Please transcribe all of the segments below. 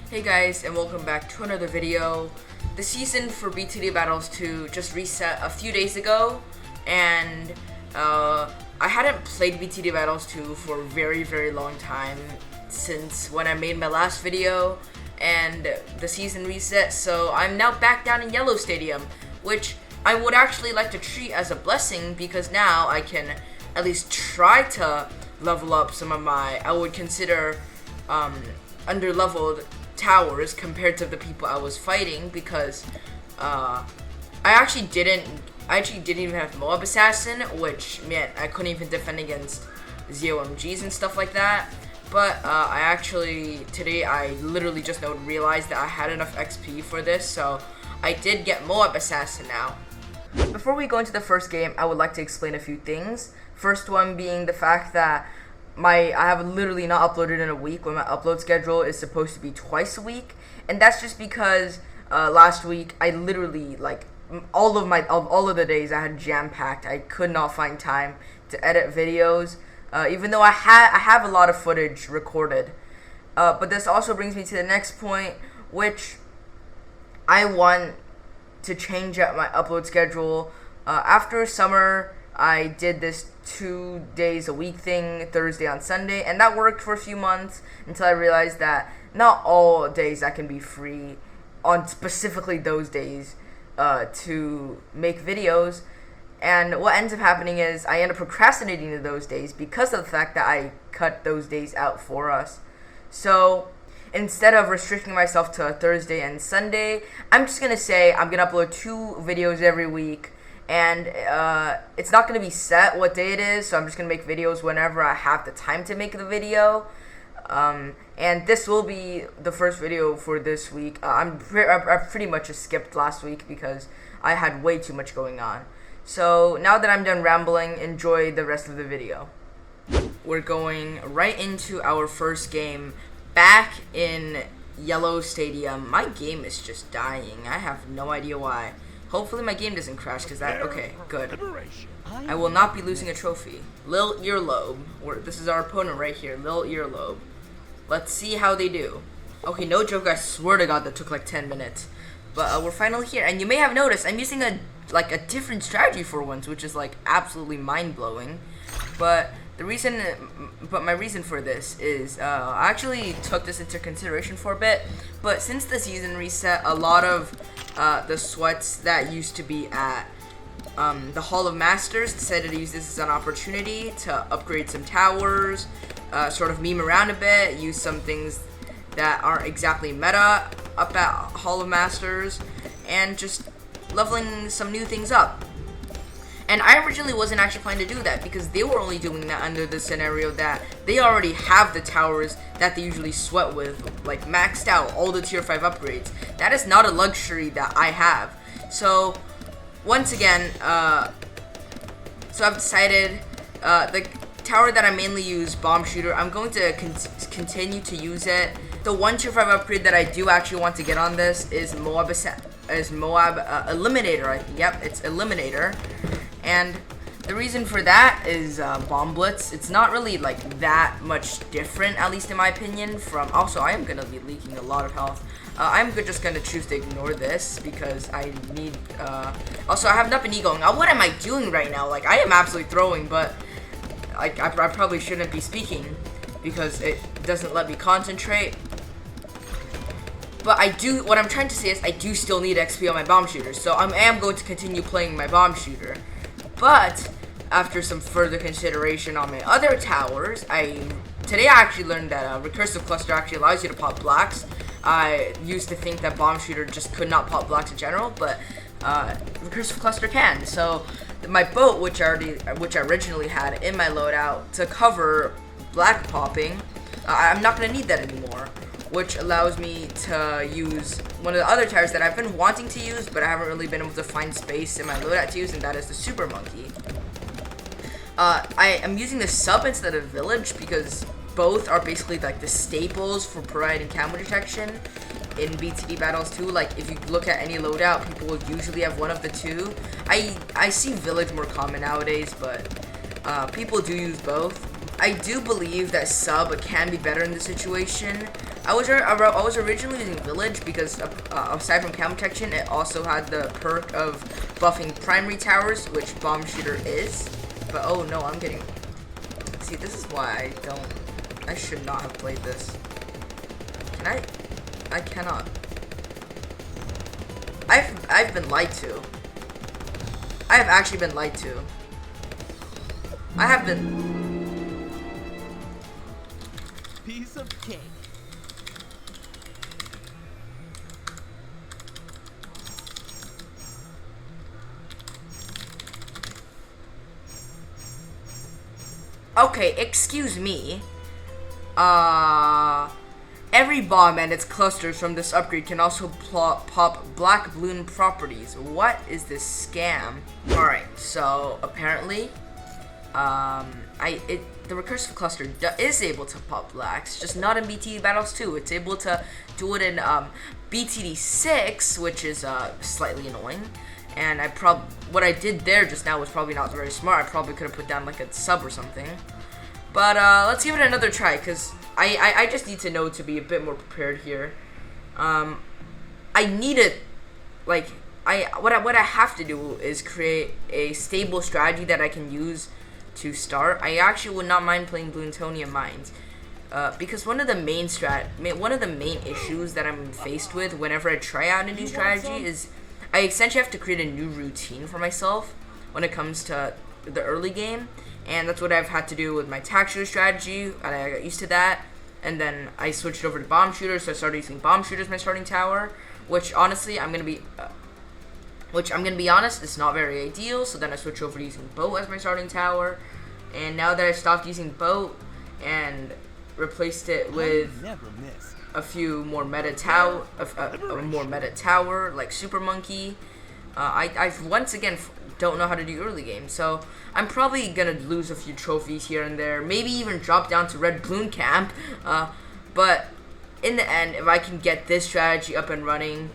Hey guys, and welcome back to another video. The season for BTD Battles 2 just reset a few days ago, and I hadn't played BTD Battles 2 for a very long time since when I made my last video, and the season reset, so I'm now back down in Yellow Stadium, which I would actually like to treat as a blessing because now I can at least try to level up some of my, I would consider, under-leveled towers compared to the people I was fighting, because I actually didn't even have Moab Assassin, which meant I couldn't even defend against ZOMGs and stuff like that. But today I literally just realized that I had enough XP for this, so I did get Moab Assassin now. Before we go into the first game, I would like to explain a few things. First one being the fact that I have literally not uploaded in a week when my upload schedule is supposed to be twice a week, and that's just because last week I literally, like, all of the days I had jam-packed. I could not find time to edit videos, even though I have a lot of footage recorded. But this also brings me to the next point, which I want to change up my upload schedule. After summer, I did this 2 days a week thing, Thursday on Sunday, and that worked for a few months until I realized that not all days I can be free on specifically those days to make videos. And what ends up happening is I end up procrastinating to those days because of the fact that I cut those days out for us. So instead of restricting myself to Thursday and Sunday, I'm just gonna say I'm gonna upload 2 videos every week. And it's not going to be set what day it is, so I'm just going to make videos whenever I have the time to make the video. And this will be the first video for this week. I pretty much just skipped last week because I had way too much going on. So now that I'm done rambling, enjoy the rest of the video. We're going right into our first game back in Yellow Stadium. My game is just dying. I have no idea why. Hopefully my game doesn't crash, because okay, good. I will not be losing a trophy. Lil Earlobe. This is our opponent right here, Lil Earlobe. Let's see how they do. Okay, no joke, I swear to God that took like 10 minutes. But we're finally here, and you may have noticed I'm using a different strategy for once, which is like absolutely mind-blowing. But my reason for this is I actually took this into consideration for a bit, but since the season reset, a lot of the sweats that used to be at the Hall of Masters decided to use this as an opportunity to upgrade some towers, sort of meme around a bit, use some things that aren't exactly meta up at Hall of Masters, and just leveling some new things up. And I originally wasn't actually planning to do that because they were only doing that under the scenario that they already have the towers that they usually sweat with, like maxed out, all the tier 5 upgrades. That is not a luxury that I have. So, once again, so I've decided the tower that I mainly use, Bomb Shooter, I'm going to continue to use it. The 1 tier 5 upgrade that I do actually want to get on this is Moab Eliminator. Yep, it's Eliminator. And the reason for that is Bomb Blitz. It's not really like that much different, at least in my opinion, from... Also, I am going to be leaking a lot of health. I'm just going to choose to ignore this because I need... Also, I have nothing going. What am I doing right now? Like, I am absolutely throwing, but I probably shouldn't be speaking because it doesn't let me concentrate. But what I'm trying to say is I do still need XP on my Bomb Shooter, so I am going to continue playing my Bomb Shooter. But after some further consideration on my other towers, today I actually learned that Recursive Cluster actually allows you to pop blacks. I used to think that Bomb Shooter just could not pop blacks in general, but Recursive Cluster can. So my boat, which I originally had in my loadout to cover black popping, I'm not going to need that anymore, which allows me to use one of the other towers that I've been wanting to use, but I haven't really been able to find space in my loadout to use, and that is the Super Monkey. I am using the Sub instead of Village because both are basically like the staples for providing camo detection in BTD Battles 2. Like, if you look at any loadout, people will usually have one of the two. I see Village more common nowadays, but people do use both. I do believe that Sub can be better in this situation, I was originally using Village because aside from camo protection, it also had the perk of buffing primary towers, which Bomb Shooter is. But oh no, I'm getting... See, this is why I should not have played this. Can I cannot. I've been lied to. I have actually been lied to. I have been... Piece of cake. Okay, excuse me. Every bomb and its clusters from this upgrade can also pop black balloon properties. What is this scam? Alright, so apparently, the recursive cluster is able to pop blacks, just not in BTD Battles 2. It's able to do it in BTD 6, which is slightly annoying. And what I did there just now was probably not very smart. I probably could have put down like a sub or something. But let's give it another try, because I just need to know to be a bit more prepared here. I need it, like, what I have to do is create a stable strategy that I can use to start. I actually would not mind playing Bloontonia Mines. Because one of the main issues that I'm faced with whenever I try out a new strategy is I essentially have to create a new routine for myself when it comes to the early game, and that's what I've had to do with my tack shooter strategy, and I got used to that, and then I switched over to bomb shooter, so I started using bomb shooter as my starting tower, which honestly, I'm gonna be honest, it's not very ideal, so then I switched over to using boat as my starting tower, and now that I stopped using boat and replaced it with a few more meta tower, like Super Monkey. I once again don't know how to do early game, so I'm probably gonna lose a few trophies here and there, maybe even drop down to Red Bloon Camp. But in the end, if I can get this strategy up and running,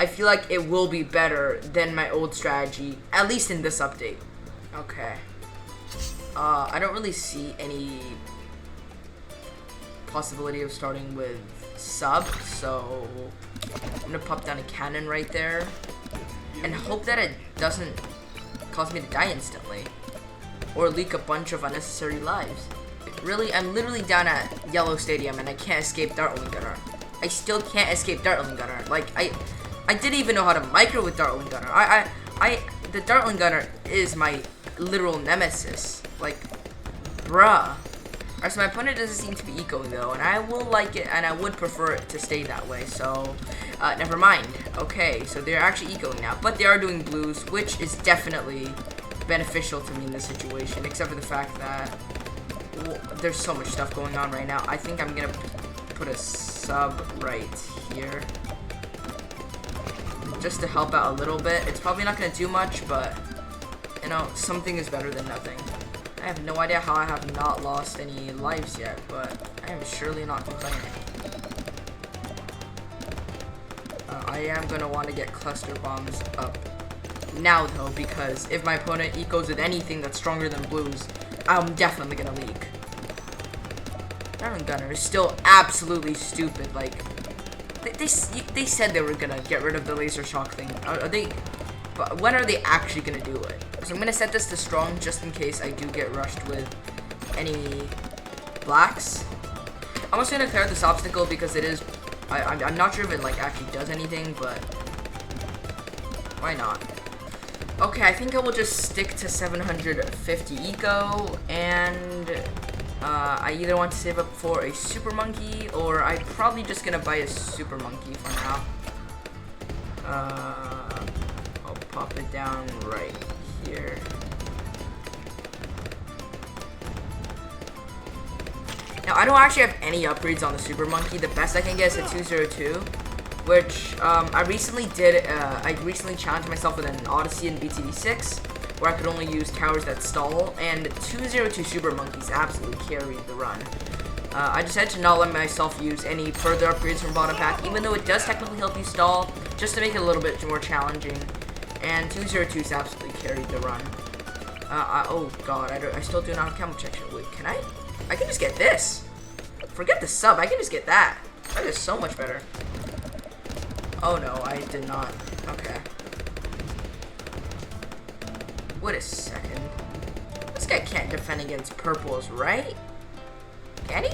I feel like it will be better than my old strategy, at least in this update. Okay. I don't really see any possibility of starting with sub, so I'm gonna pop down a cannon right there and hope that it doesn't cause me to die instantly or leak a bunch of unnecessary lives. Really, I'm literally down at Yellow Stadium and I can't escape Dartling Gunner. I still can't escape Dartling Gunner. Like, I didn't even know how to micro with Dartling Gunner. The Dartling Gunner is my literal nemesis. Like, bruh. Alright, so my opponent doesn't seem to be ecoing though, and I will like it, and I would prefer it to stay that way, so, never mind. Okay, so they're actually ecoing now, but they are doing blues, which is definitely beneficial to me in this situation, except for the fact that there's so much stuff going on right now. I think I'm gonna put a sub right here, just to help out a little bit. It's probably not gonna do much, but, you know, something is better than nothing. I have no idea how I have not lost any lives yet, but I am surely not complaining. I am going to want to get cluster bombs up now, though, because if my opponent ecos with anything that's stronger than blues, I'm definitely going to leak. Dartling Gunner is still absolutely stupid. Like, they said they were going to get rid of the laser shock thing. But when are they actually going to do it? So I'm going to set this to strong just in case I do get rushed with any blacks. I'm also going to clear this obstacle because it is... I'm not sure if it like actually does anything, but why not? Okay, I think I will just stick to 750 eco, and I either want to save up for a Super Monkey, or I'm probably just going to buy a Super Monkey for now. I'll pop it down right here. Now, I don't actually have any upgrades on the Super Monkey. The best I can get is a 202, which I recently challenged myself with an Odyssey in BTD 6, where I could only use towers that stall, and 202 Super Monkeys absolutely carried the run. I decided to not let myself use any further upgrades from bottom pack, even though it does technically help you stall, just to make it a little bit more challenging. And 202's absolutely carried the run. Oh god, I still do not have camo protection. Wait, can I? I can just get this. Forget the sub, I can just get that. That is so much better. Oh no, I did not. Okay. Wait a second. This guy can't defend against purples, right? Can he?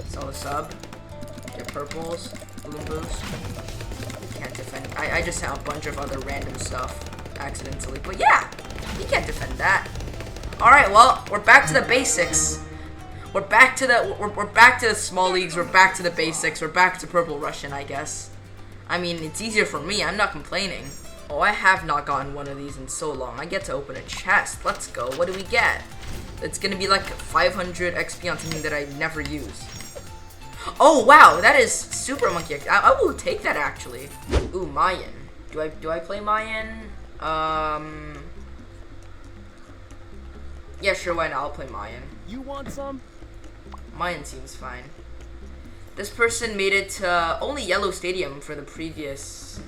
Sell a sub. Get purples. Bloon boost. Can't defend. I just have a bunch of other random stuff accidentally. But yeah, he can't defend that. Alright, well, we're back to the basics. We're back to the small leagues, we're back to the basics, we're back to Purple Russian, I guess. I mean, it's easier for me, I'm not complaining. Oh, I have not gotten one of these in so long. I get to open a chest. Let's go. What do we get? It's gonna be like 500 XP on something that I never use. Oh wow, that is super monkey XP. I will take that actually. Ooh, Mayan. Do I play Mayan? Yeah, sure, why not? I'll play Mayan. You want some? Mayan seems fine. This person made it to only Yellow Stadium for the previous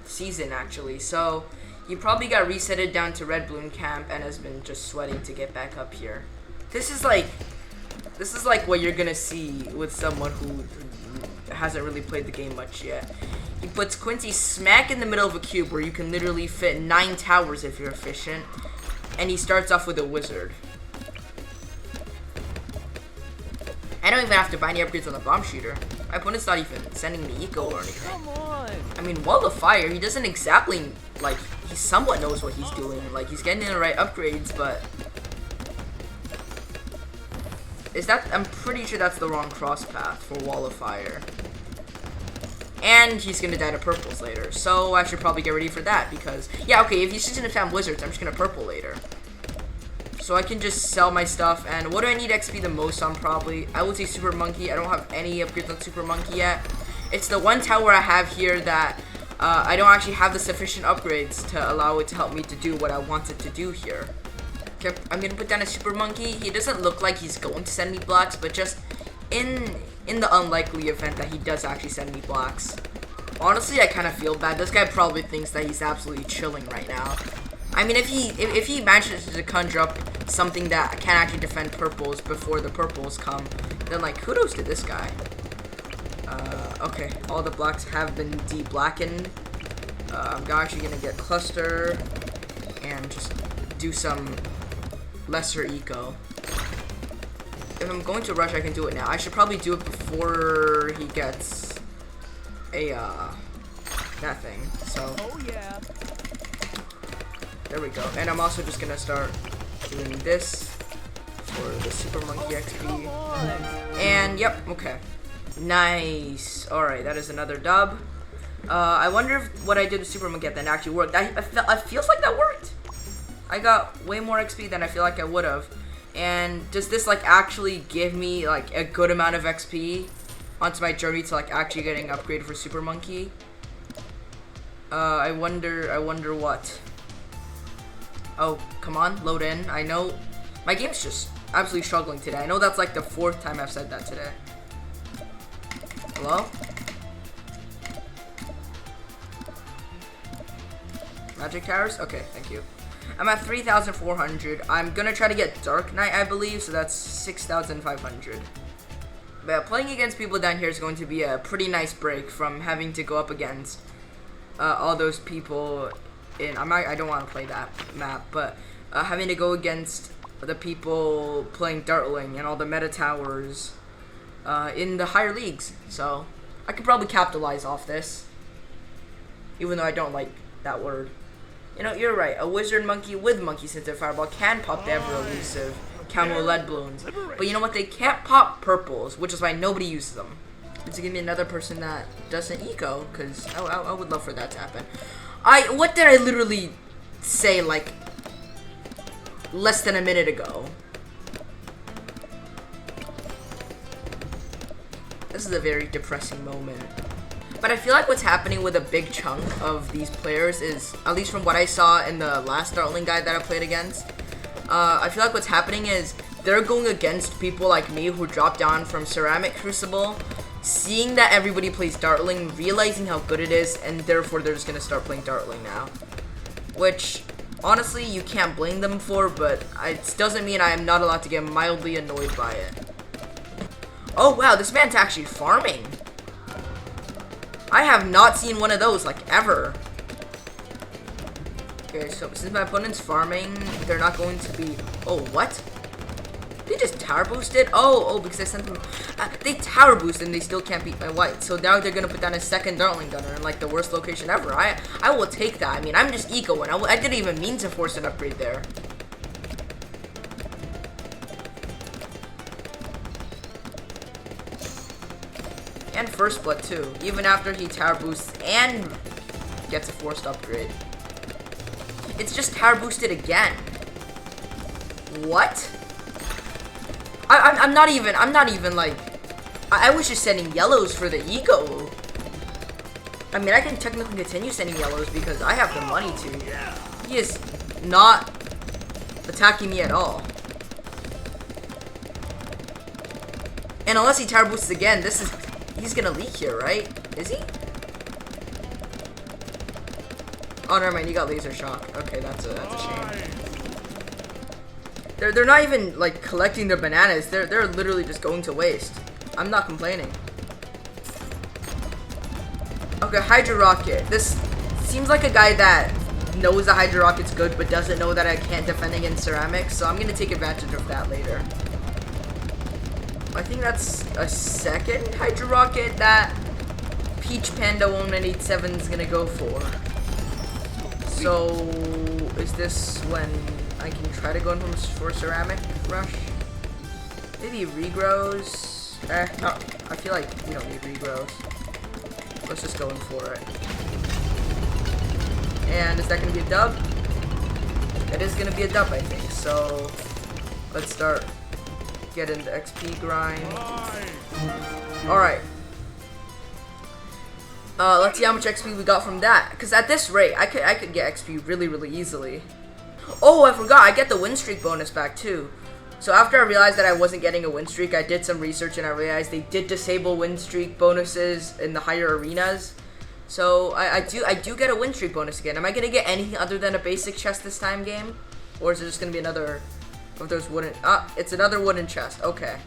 season actually. So he probably got resetted down to Red Bloon Camp and has been just sweating to get back up here. This is like what you're gonna see with someone who hasn't really played the game much yet. He puts Quincy smack in the middle of a cube where you can literally fit 9 towers if you're efficient, and he starts off with a wizard. I don't even have to buy any upgrades on the bomb shooter. My opponent's not even sending me eco or anything. Come on. I mean, Wall of Fire, he doesn't exactly, like, he somewhat knows what he's doing. Like, he's getting the right upgrades, but... I'm pretty sure that's the wrong cross path for Wall of Fire. And he's gonna die to purples later, so I should probably get ready for that, because... Yeah, okay, if he's just gonna spam wizards, I'm just gonna purple later. So I can just sell my stuff, and what do I need XP the most on probably? I would say Super Monkey. I don't have any upgrades on Super Monkey yet. It's the one tower I have here that I don't actually have the sufficient upgrades to allow it to help me to do what I want it to do here. Okay, I'm gonna put down a Super Monkey. He doesn't look like he's going to send me blocks, but just in the unlikely event that he does actually send me blocks. Honestly, I kind of feel bad. This guy probably thinks that he's absolutely chilling right now. I mean, if he manages to conjure up something that can actually defend purples before the purples come, then like kudos to this guy. Okay, all the blocks have been de-blackened. I'm actually gonna get cluster and just do some lesser eco. If I'm going to rush, I can do it now. I should probably do it before he gets a that thing. So. Oh yeah. There we go. And I'm also just gonna start doing this for the Super Monkey XP. And yep, okay. Nice. Alright, that is another dub. I wonder if what I did with Super Monkey then actually worked. I feels like that worked. I got way more XP than I feel like I would have. And does this like actually give me like a good amount of XP onto my journey to like actually getting upgraded for Super Monkey? I wonder what. Oh, come on, load in. I know my game's just absolutely struggling today. I know that's like the 4th time I've said that today. Hello? Magic towers? Okay, thank you. I'm at 3,400. I'm gonna try to get Dark Knight, I believe, so that's 6,500. But playing against people down here is going to be a pretty nice break from having to go up against all those people in... I don't want to play that map, but having to go against the people playing Dartling and all the meta towers in the higher leagues. So I could probably capitalize off this, even though I don't like that word. You know, you're right. A wizard monkey with monkey sensitive fireball can pop the ever elusive camo lead balloons, but you know what? They can't pop purples, which is why nobody uses them. To give me another person that doesn't eco, because I would love for that to happen. What did I literally say like less than a minute ago? This is a very depressing moment. But I feel like what's happening with a big chunk of these players is, at least from what I saw in the last Dartling guide that I played against, I feel like what's happening is they're going against people like me who dropped down from Ceramic Crucible, seeing that everybody plays Dartling, realizing how good it is, and therefore they're just going to start playing Dartling now. Which, honestly, you can't blame them for, but it doesn't mean I am not allowed to get mildly annoyed by it. Oh wow, this man's actually farming. I have not seen one of those, like, ever. Okay, so since my opponent's farming, they're not going to be... Oh, what? They just tower boosted? Oh, because I sent them... they tower boosted and they still can't beat my white. So now they're going to put down a second Dartling Gunner in, like, the worst location ever. I will take that. I mean, I'm just ecoing. I didn't even mean to force an upgrade there. And first blood, too. Even after he tower boosts and gets a forced upgrade. It's just tower boosted again. What? I'm not even like, I was just sending yellows for the eco. I mean, I can technically continue sending yellows because I have the money to. He is not attacking me at all. And unless he tower boosts again, he's gonna leak here, right? Is he? Oh, never mind, you got laser shock. Okay, that's a shame. They're not even, like, collecting their bananas. They're literally just going to waste. I'm not complaining. Okay, Hydra Rocket. This seems like a guy that knows the Hydra Rocket's good, but doesn't know that I can't defend against ceramics, so I'm gonna take advantage of that later. I think that's a second Hydra Rocket that Peach Panda 1987 is gonna go for. So, is this when I can try to go in for ceramic rush? Maybe regrows. No, I feel like we don't need regrows. Let's just go in for it. And is that gonna be a dub? It is gonna be a dub, I think. So let's start getting the XP grind. Alright. Let's see how much XP we got from that. Because at this rate, I could get XP really easily. Oh, I forgot. I get the win streak bonus back too. So after I realized that I wasn't getting a win streak, I did some research and I realized they did disable win streak bonuses in the higher arenas. So I do get a win streak bonus again. Am I gonna get anything other than a basic chest this time, game? Or is it just gonna be another of those wooden? It's another wooden chest. Okay.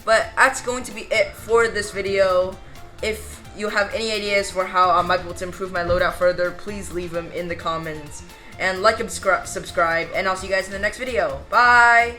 But that's going to be it for this video. If you have any ideas for how I might be able to improve my loadout further, please leave them in the comments. And like and subscribe, and I'll see you guys in the next video. Bye!